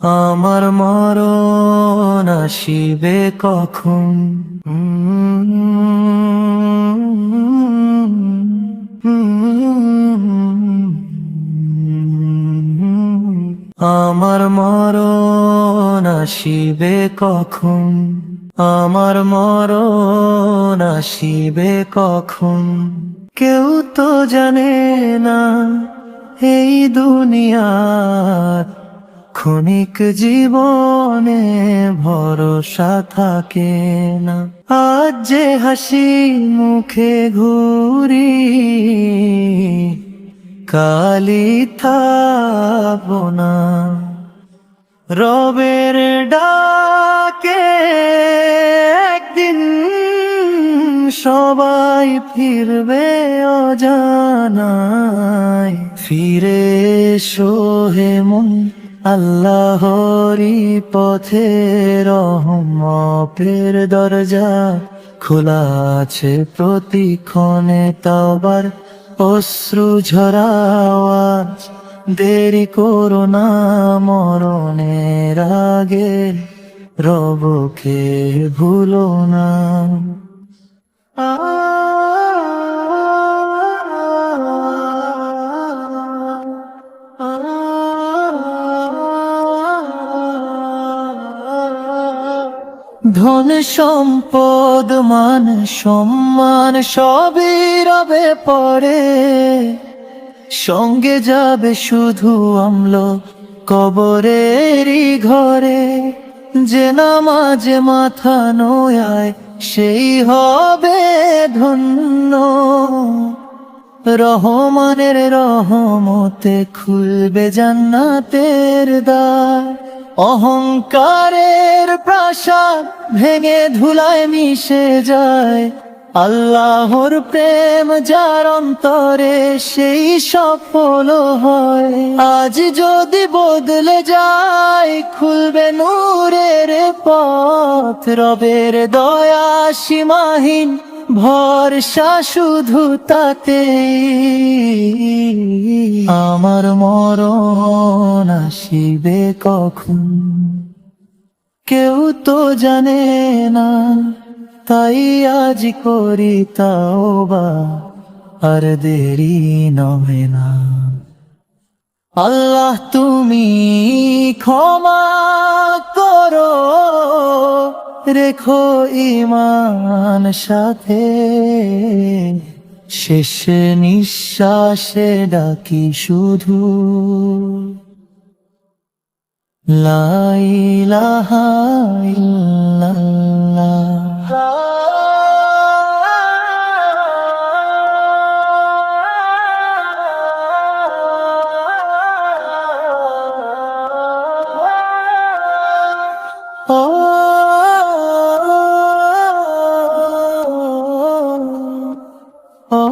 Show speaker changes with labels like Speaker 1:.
Speaker 1: আমার মরণ আসিবে কখন? আমার মরণ আসিবে কখন? আমার মরণ আসিবে কখন? কেউ তো জানে না এই দুনিয়ার ক্ষণিক জীবনে ভরসা থাকে না। আজ যে হাসি মুখে ঘুরি, কালি থাকবো না। রবের ডাকে একদিন সবাই ফিরবে অজানায়। ফিরে এসো হে মন, আল্লাহরি পথে রহমতের দরজা খোলা আছে প্রতিক্ষণে। তওবার অশ্রু ঝরাওয়াজ, দেরি করো না মরণের আগে, রবকে ভুলো না। ধন সম্পদ মান সম্মান সবই রবে পরে, সঙ্গে যাবে শুধু অম্ল কবরেরই ঘরে। যে নামাজে মাথা নোয়ায় সেই হবে ধন্য, রহমানের রহমতে খুলবে জান্নাতের দ্বার। অহংকারের প্রাসাদ ভেঙে ধুলায় মিশে যায়, আল্লাহর প্রেম যার অন্তরে সেই সফল হয়। আজ যদি বদলে যায় খুলবে নূরের পথ, রবের দয়া সীমাহীন ভরসা শুধু তাতে। আমার মরণ আসিবে কখন? কেউ তো জানে না, তাই আজ করি তাওবা, আর দেরি নয় না। আল্লাহ তুমি ক্ষমা করো, রেখো ঈমান সাথে। শেষ নিঃশ্বাসে ডাকি শুধু লা ইলাহা ইল্লাল্লাহ। ও